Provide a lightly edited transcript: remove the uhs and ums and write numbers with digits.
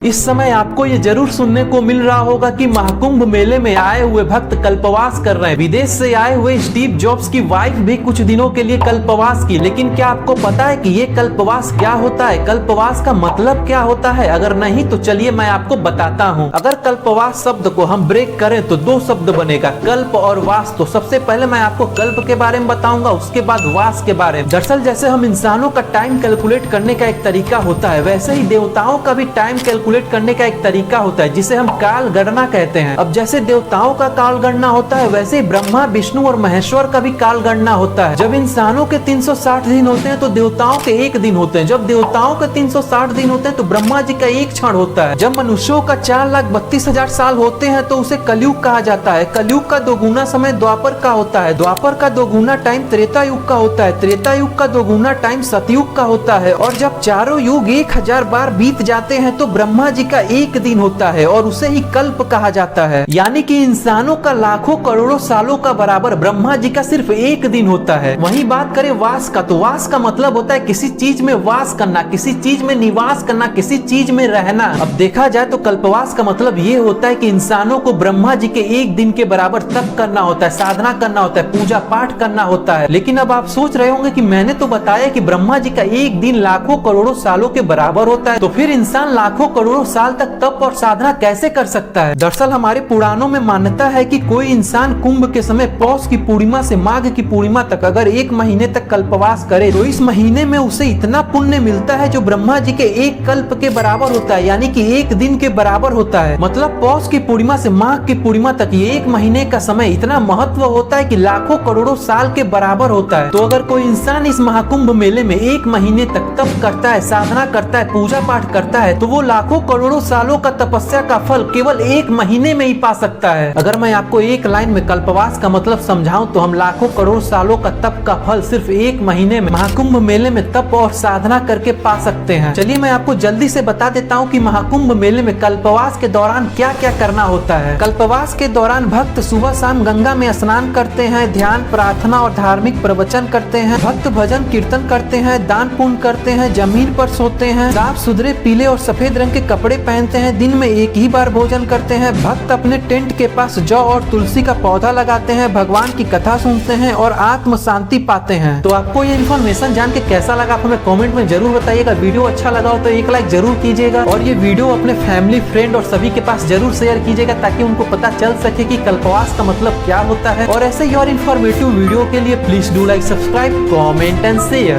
इस समय आपको ये जरूर सुनने को मिल रहा होगा कि महाकुंभ मेले में आए हुए भक्त कल्पवास कर रहे हैं। विदेश से आए हुए स्टीव जॉब्स की वाइफ भी कुछ दिनों के लिए कल्पवास की। लेकिन क्या आपको पता है कि ये कल्पवास क्या होता है? कल्पवास का मतलब क्या होता है? अगर नहीं तो चलिए मैं आपको बताता हूँ। अगर कल्पवास शब्द को हम ब्रेक करें तो दो शब्द बनेगा, कल्प और वास। तो सबसे पहले मैं आपको कल्प के बारे में बताऊंगा, उसके बाद वास के बारे में। दरअसल जैसे हम इंसानों का टाइम कैलकुलेट करने का एक तरीका होता है, वैसे ही देवताओं का भी टाइम कैलकुलेट करने का एक तरीका होता है जिसे हम काल गणना कहते हैं। अब जैसे देवताओं का काल गणना होता है, वैसे ही ब्रह्मा, विष्णु और महेश्वर का भी काल गणना होता है। जब इंसानों के 360 दिन होते हैं तो देवताओं के 1 दिन होते हैं। जब देवताओं के 360 दिन होते हैं तो ब्रह्मा जी का 1 क्षण होता है। जब मनुष्यों का 4,32,000 साल होते हैं तो उसे कलयुग कहा जाता है। कलयुग का दोगुना समय द्वापर का होता है। द्वापर का दोगुना टाइम त्रेता युग का होता है। त्रेता युग का दोगुना टाइम सतयुग का होता है। और जब चारों युग 1000 बार बीत जाते हैं तो ब्रह्मा जी का 1 दिन होता है और उसे ही कल्प कहा जाता है। यानी कि इंसानों का लाखों करोड़ों सालों का बराबर ब्रह्मा जी का सिर्फ 1 दिन होता है। वहीं बात करें वास का, तो वास का मतलब होता है किसी चीज में वास करना, किसी चीज में निवास करना, किसी चीज में रहना। अब देखा जाए तो कल्पवास का मतलब ये होता है कि इंसानों को ब्रह्मा जी के 1 दिन के बराबर तप करना होता है, साधना करना होता है, पूजा पाठ करना होता है। लेकिन अब आप सोच रहे होंगे कि मैंने तो बताया कि ब्रह्मा जी का 1 दिन लाखों करोड़ों सालों के बराबर होता है, तो फिर इंसान लाखों करोड़ों साल तक तप और साधना कैसे कर सकता है? दरअसल हमारे पुराणों में मान्यता है कि कोई इंसान कुंभ के समय पौष की पूर्णिमा से माघ की पूर्णिमा तक अगर 1 महीने तक कल्पवास करे तो इस महीने में उसे इतना पुण्य मिलता है जो ब्रह्मा जी के 1 कल्प के बराबर होता है, यानी कि 1 दिन के बराबर होता है। मतलब पौष की पूर्णिमा से माघ की पूर्णिमा तक ये 1 महीने का समय इतना महत्व होता है कि लाखों करोड़ों साल के बराबर होता है। तो अगर कोई इंसान इस महाकुंभ मेले में 1 महीने तक तप करता है, साधना करता है, पूजा पाठ करता है, तो वो लाखों करोड़ों सालों का तपस्या का फल केवल 1 महीने में ही पा सकता है। अगर मैं आपको एक लाइन में कल्पवास का मतलब समझाऊं तो हम लाखों करोड़ सालों का तप का फल सिर्फ 1 महीने में महाकुंभ मेले में तप और साधना करके पा सकते हैं। चलिए मैं आपको जल्दी से बता देता हूँ कि महाकुंभ मेले में कल्पवास के दौरान क्या क्या करना होता है। कल्पवास के दौरान भक्त सुबह शाम गंगा में स्नान करते हैं, ध्यान, प्रार्थना और धार्मिक प्रवचन करते हैं। भक्त भजन कीर्तन करते हैं, दान पुण्य करते हैं, जमीन पर सोते हैं, साफ सुथरे पीले और सफेद रंग के कपड़े पहनते हैं, दिन में 1 ही बार भोजन करते हैं। भक्त अपने टेंट के पास जौ और तुलसी का पौधा लगाते हैं, भगवान की कथा सुनते हैं और आत्म शांति पाते हैं। तो आपको ये इन्फॉर्मेशन जान के कैसा लगा आप हमें कमेंट में जरूर बताइएगा। वीडियो अच्छा लगा हो तो 1 लाइक जरूर कीजिएगा और ये वीडियो अपने फैमिली, फ्रेंड और सभी के पास जरूर शेयर कीजिएगा ताकि उनको पता चल सके कि कल्पवास का मतलब क्या होता है। और ऐसे ही और इन्फॉर्मेटिव वीडियो के लिए please do like, subscribe, comment and share.